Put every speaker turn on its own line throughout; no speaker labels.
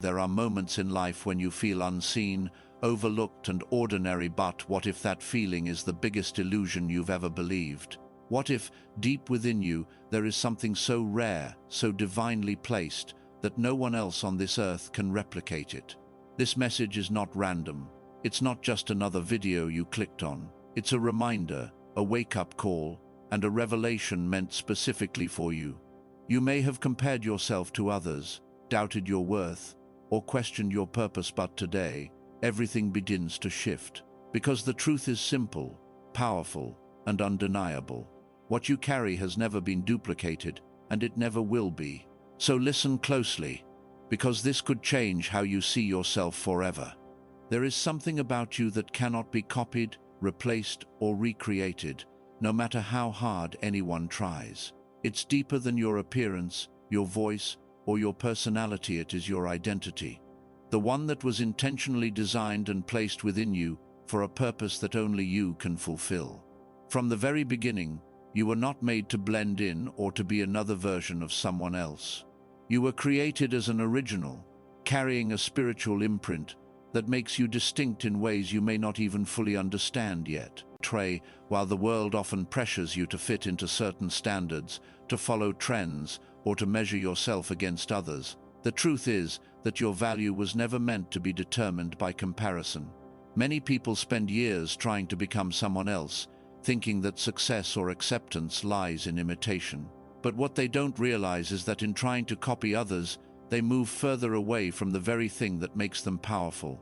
There are moments in life when you feel unseen, overlooked and ordinary, but what if that feeling is the biggest illusion you've ever believed? What if, deep within you, there is something so rare, so divinely placed, that no one else on this earth can replicate it? This message is not random. It's not just another video you clicked on. It's a reminder, a wake-up call, and a revelation meant specifically for you. You may have compared yourself to others, doubted your worth, or questioned your purpose, but today, everything begins to shift. Because the truth is simple, powerful, and undeniable. What you carry has never been duplicated, and it never will be. So listen closely, because this could change how you see yourself forever. There is something about you that cannot be copied, replaced, or recreated, no matter how hard anyone tries. It's deeper than your appearance, your voice, or your personality. It is your identity. The one that was intentionally designed and placed within you for a purpose that only you can fulfill. From the very beginning, you were not made to blend in or to be another version of someone else. You were created as an original, carrying a spiritual imprint that makes you distinct in ways you may not even fully understand yet. While the world often pressures you to fit into certain standards, to follow trends, or to measure yourself against others, the truth is that your value was never meant to be determined by comparison. Many people spend years trying to become someone else, thinking that success or acceptance lies in imitation. But what they don't realize is that in trying to copy others, they move further away from the very thing that makes them powerful.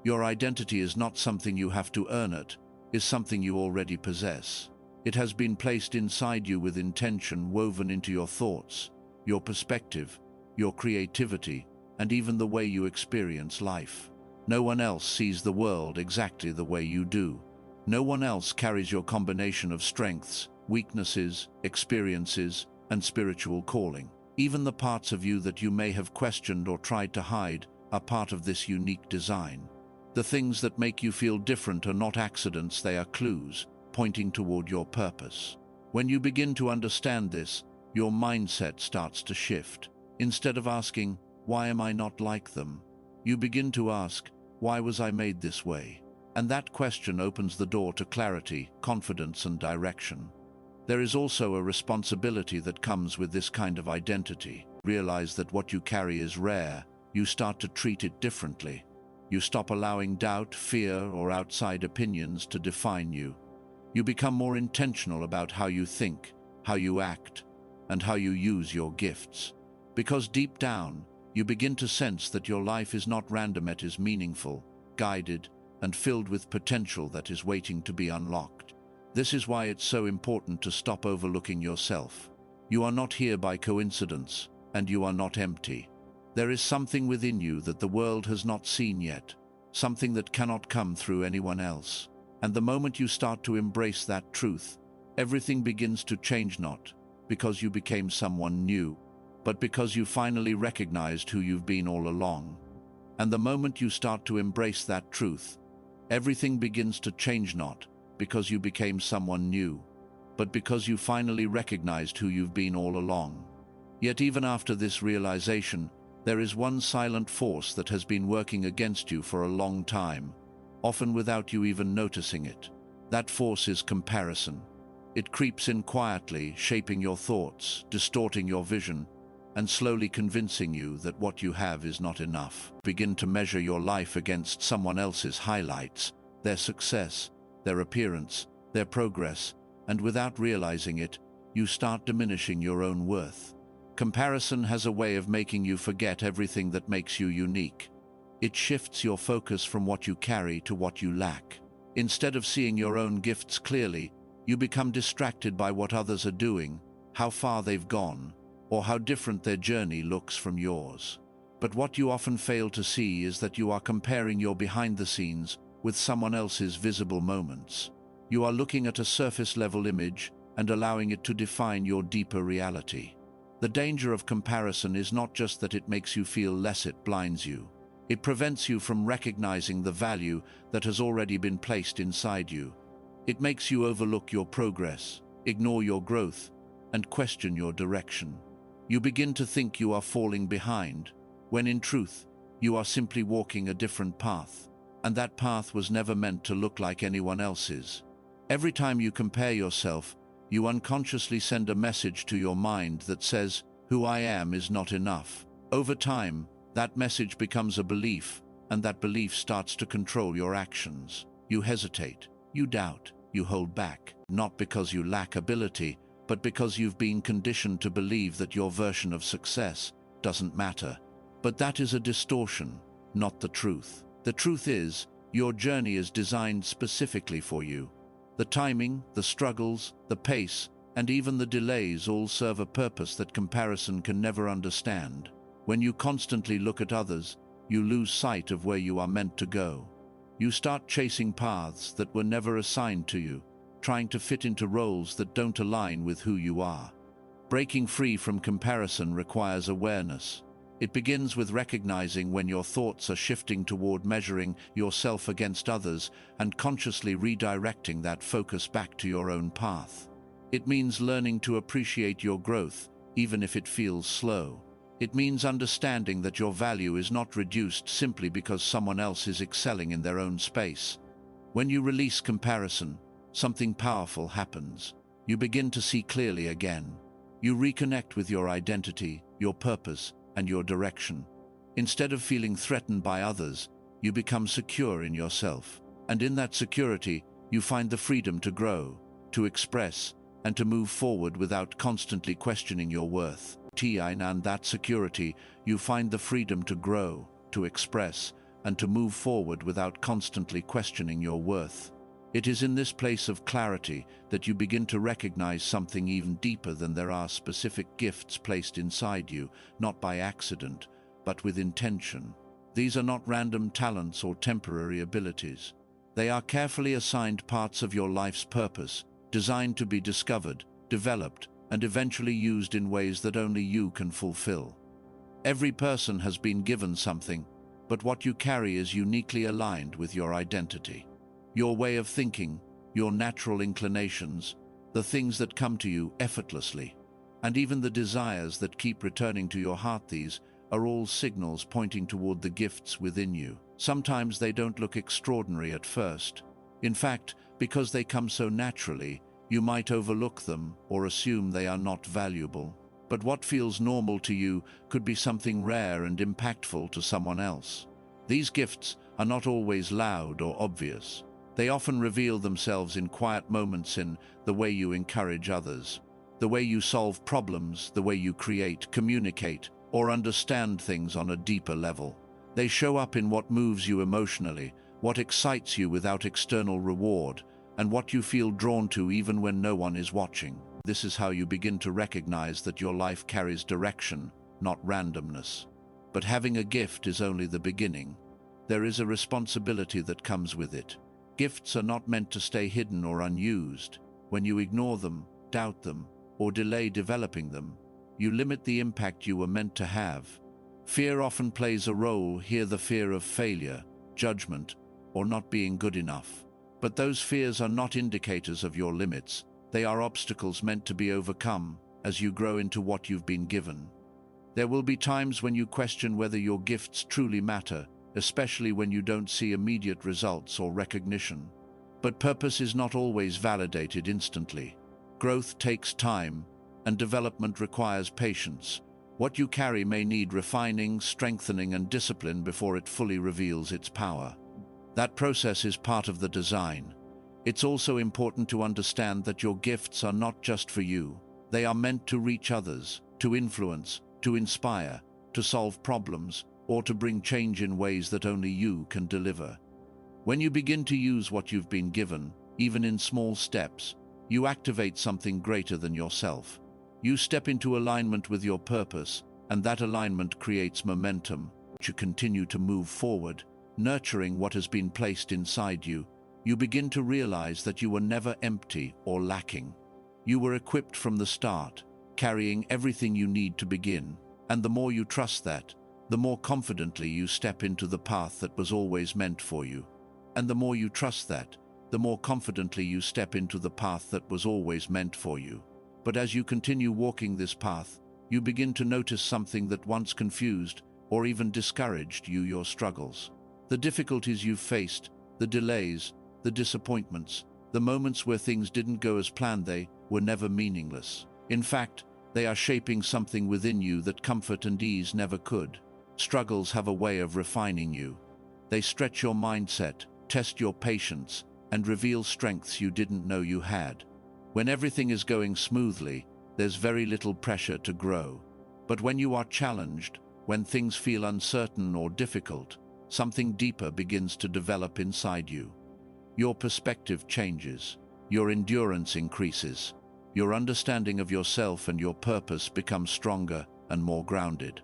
Your identity is not something you have to earn. It is something you already possess. It has been placed inside you with intention, woven into your thoughts, your perspective, your creativity, and even the way you experience life. No one else sees the world exactly the way you do. No one else carries your combination of strengths, weaknesses, experiences, and spiritual calling. Even the parts of you that you may have questioned or tried to hide are part of this unique design. The things that make you feel different are not accidents, they are clues, pointing toward your purpose. When you begin to understand this, your mindset starts to shift. Instead of asking, "Why am I not like them?" you begin to ask, "Why was I made this way?" And that question opens the door to clarity, confidence, and direction. There is also a responsibility that comes with this kind of identity. Realize that what you carry is rare. You start to treat it differently. You stop allowing doubt, fear, or outside opinions to define you. You become more intentional about how you think, how you act, and how you use your gifts. Because deep down, you begin to sense that your life is not random, it is meaningful, guided, and filled with potential that is waiting to be unlocked. This is why it's so important to stop overlooking yourself. You are not here by coincidence, and you are not empty. There is something within you that the world has not seen yet, something that cannot come through anyone else. And the moment you start to embrace that truth, everything begins to change, not because you became someone new, but because you finally recognized who you've been all along. And the moment you start to embrace that truth, everything begins to change, not because you became someone new, but because you finally recognized who you've been all along. Yet even after this realization, there is one silent force that has been working against you for a long time, often without you even noticing it. That force is comparison. It creeps in quietly, shaping your thoughts, distorting your vision, and slowly convincing you that what you have is not enough. Begin to measure your life against someone else's highlights, their success, their appearance, their progress, and without realizing it, you start diminishing your own worth. Comparison has a way of making you forget everything that makes you unique. It shifts your focus from what you carry to what you lack. Instead of seeing your own gifts clearly, you become distracted by what others are doing, how far they've gone, or how different their journey looks from yours. But what you often fail to see is that you are comparing your behind the scenes with someone else's visible moments. You are looking at a surface-level image and allowing it to define your deeper reality. The danger of comparison is not just that it makes you feel less, it blinds you. It prevents you from recognizing the value that has already been placed inside you. It makes you overlook your progress, ignore your growth, and question your direction. You begin to think you are falling behind, when in truth, You are simply walking a different path, and that path was never meant to look like anyone else's. Every time you compare yourself, you unconsciously send a message to your mind that says, "Who I am is not enough." Over time, that message becomes a belief, and that belief starts to control your actions. You hesitate, you doubt, you hold back, not because you lack ability, but because you've been conditioned to believe that your version of success doesn't matter. But that is a distortion, not the truth. The truth is, your journey is designed specifically for you. The timing, the struggles, the pace, and even the delays all serve a purpose that comparison can never understand. When you constantly look at others, you lose sight of where you are meant to go. You start chasing paths that were never assigned to you, trying to fit into roles that don't align with who you are. Breaking free from comparison requires awareness. It begins with recognizing when your thoughts are shifting toward measuring yourself against others and consciously redirecting that focus back to your own path. It means learning to appreciate your growth, even if it feels slow. It means understanding that your value is not reduced simply because someone else is excelling in their own space. When you release comparison, something powerful happens. You begin to see clearly again. You reconnect with your identity, your purpose, and your direction. Instead of feeling threatened by others, you become secure in yourself. And in that security, you find the freedom to grow, to express, and to move forward without constantly questioning your worth. And that security, you find the freedom to grow, to express, and to move forward without constantly questioning your worth. It is in this place of clarity that you begin to recognize something even deeper than there are specific gifts placed inside you, not by accident, but with intention. These are not random talents or temporary abilities. They are carefully assigned parts of your life's purpose, designed to be discovered, developed, and eventually used in ways that only you can fulfill. Every person has been given something, but what you carry is uniquely aligned with your identity. Your way of thinking, your natural inclinations, the things that come to you effortlessly, and even the desires that keep returning to your heart, these are all signals pointing toward the gifts within you. Sometimes they don't look extraordinary at first. In fact, because they come so naturally, you might overlook them or assume they are not valuable. But what feels normal to you could be something rare and impactful to someone else. These gifts are not always loud or obvious. They often reveal themselves in quiet moments, in the way you encourage others, the way you solve problems, the way you create, communicate, or understand things on a deeper level. They show up in what moves you emotionally, what excites you without external reward, and what you feel drawn to even when no one is watching. This is how you begin to recognize that your life carries direction, not randomness. But having a gift is only the beginning. There is a responsibility that comes with it. Gifts are not meant to stay hidden or unused. When you ignore them, doubt them, or delay developing them, you limit the impact you were meant to have. Fear often plays a role here, the fear of failure, judgment, or not being good enough. But those fears are not indicators of your limits. They are obstacles meant to be overcome as you grow into what you've been given. There will be times when you question whether your gifts truly matter, especially when you don't see immediate results or recognition. But purpose is not always validated instantly. Growth takes time, and development requires patience. What you carry may need refining, strengthening, and discipline before it fully reveals its power. That process is part of the design. It's also important to understand that your gifts are not just for you. They are meant to reach others, to influence, to inspire, to solve problems, or to bring change in ways that only you can deliver. When you begin to use what you've been given, even in small steps, you activate something greater than yourself. You step into alignment with your purpose, and that alignment creates momentum. You continue to move forward, nurturing what has been placed inside you. You begin to realize that you were never empty or lacking. You were equipped from the start, carrying everything you need to begin. And the more you trust that, the more confidently you step into the path that was always meant for you. And the more you trust that, the more confidently you step into the path that was always meant for you. But as you continue walking this path, you begin to notice something that once confused or even discouraged your struggles. The difficulties you've faced, the delays, the disappointments, the moments where things didn't go as planned, they were never meaningless. In fact, they are shaping something within you that comfort and ease never could. Struggles have a way of refining you. They stretch your mindset, test your patience, and reveal strengths you didn't know you had. When everything is going smoothly, there's very little pressure to grow. But when you are challenged, when things feel uncertain or difficult, something deeper begins to develop inside you. Your perspective changes, your endurance increases, your understanding of yourself and your purpose becomes stronger and more grounded.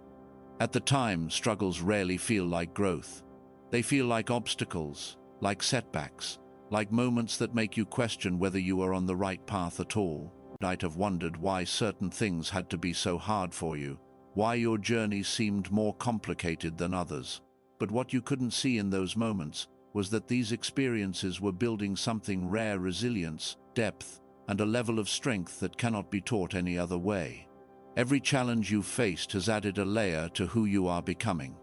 At the time, struggles rarely feel like growth. They feel like obstacles, like setbacks, like moments that make you question whether you are on the right path at all. You might have wondered why certain things had to be so hard for you, why your journey seemed more complicated than others. But what you couldn't see in those moments was that these experiences were building something rare: resilience, depth, and a level of strength that cannot be taught any other way. Every challenge you've faced has added a layer to who you are becoming.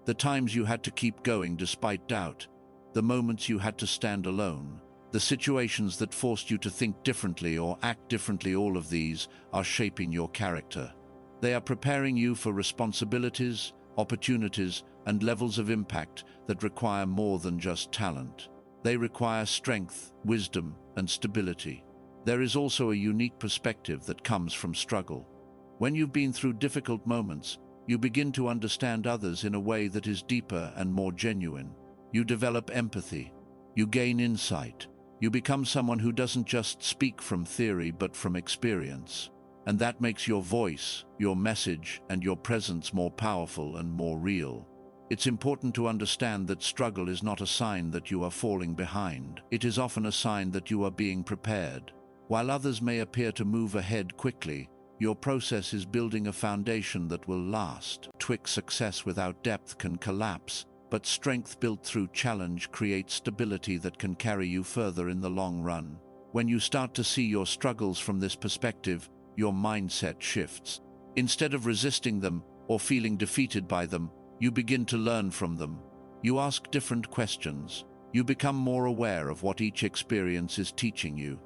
The times you had to keep going despite doubt, the moments you had to stand alone, the situations that forced you to think differently or act differently, all of these are shaping your character. They are preparing you for responsibilities, opportunities, and levels of impact that require more than just talent. They require strength, wisdom, and stability. There is also a unique perspective that comes from struggle. When you've been through difficult moments, you begin to understand others in a way that is deeper and more genuine. You develop empathy. You gain insight. You become someone who doesn't just speak from theory but from experience. And that makes your voice, your message, and your presence more powerful and more real. It's important to understand that struggle is not a sign that you are falling behind. It is often a sign that you are being prepared. While others may appear to move ahead quickly, your process is building a foundation that will last. Quick success without depth can collapse, but strength built through challenge creates stability that can carry you further in the long run. When you start to see your struggles from this perspective, your mindset shifts. Instead of resisting them or feeling defeated by them, you begin to learn from them. You ask different questions. You become more aware of what each experience is teaching you.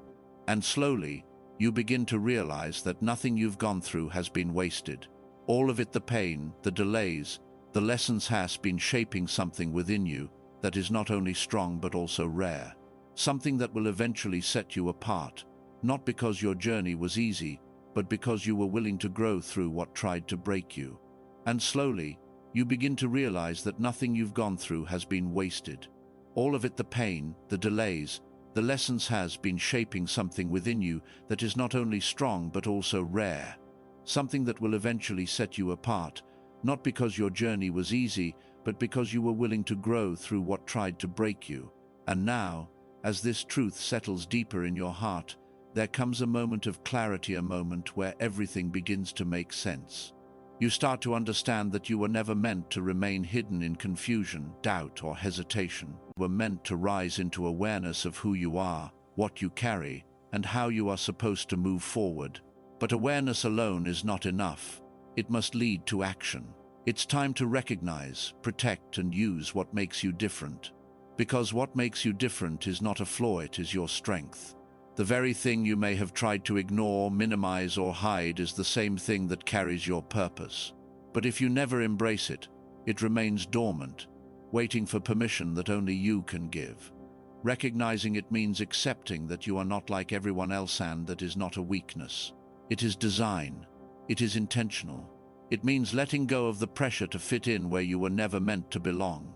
And slowly, you begin to realize that nothing you've gone through has been wasted. All of it, the pain, the delays, the lessons, has been shaping something within you that is not only strong but also rare. Something that will eventually set you apart, not because your journey was easy, but because you were willing to grow through what tried to break you. And slowly, you begin to realize that nothing you've gone through has been wasted. All of it, the pain, the delays, the lessons, has been shaping something within you that is not only strong but also rare. Something that will eventually set you apart, not because your journey was easy, but because you were willing to grow through what tried to break you. And now, as this truth settles deeper in your heart, there comes a moment of clarity, a moment where everything begins to make sense. You start to understand that you were never meant to remain hidden in confusion, doubt, or hesitation. You were meant to rise into awareness of who you are, what you carry, and how you are supposed to move forward. But awareness alone is not enough. It must lead to action. It's time to recognize, protect, and use what makes you different. Because what makes you different is not a flaw, it is your strength. The very thing you may have tried to ignore, minimize, or hide is the same thing that carries your purpose. But if you never embrace it, it remains dormant, waiting for permission that only you can give. Recognizing it means accepting that you are not like everyone else, and that is not a weakness. It is design. It is intentional. It means letting go of the pressure to fit in where you were never meant to belong.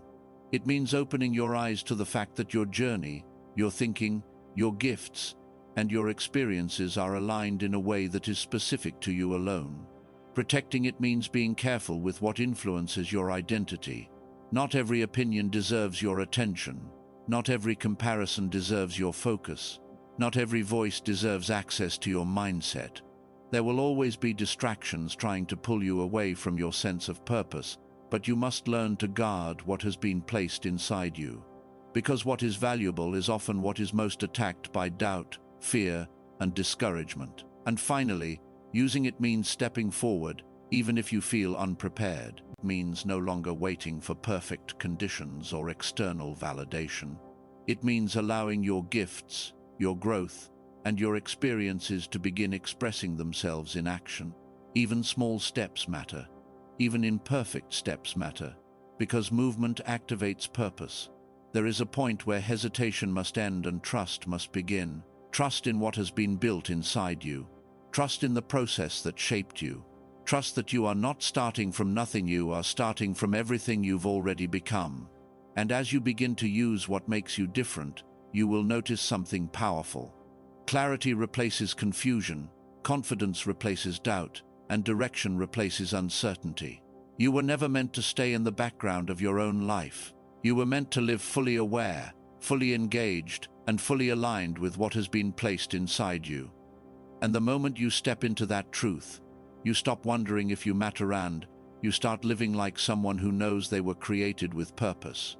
It means opening your eyes to the fact that your journey, your thinking, your gifts, and your experiences are aligned in a way that is specific to you alone. Protecting it means being careful with what influences your identity. Not every opinion deserves your attention. Not every comparison deserves your focus. Not every voice deserves access to your mindset. There will always be distractions trying to pull you away from your sense of purpose, but you must learn to guard what has been placed inside you. Because what is valuable is often what is most attacked by doubt, fear, and discouragement. And finally, using it means stepping forward, even if you feel unprepared. means no longer waiting for perfect conditions or external validation. It means allowing your gifts, your growth, and your experiences to begin expressing themselves in action. Even small steps matter. Even imperfect steps matter, because movement activates purpose. There is a point where hesitation must end and trust must begin. Trust in what has been built inside you. Trust in the process that shaped you. Trust that you are not starting from nothing, you are starting from everything you've already become. And as you begin to use what makes you different, you will notice something powerful. Clarity replaces confusion, confidence replaces doubt, and direction replaces uncertainty. You were never meant to stay in the background of your own life. You were meant to live fully aware, fully engaged, and fully aligned with what has been placed inside you. And the moment you step into that truth, you stop wondering if you matter and you start living like someone who knows they were created with purpose.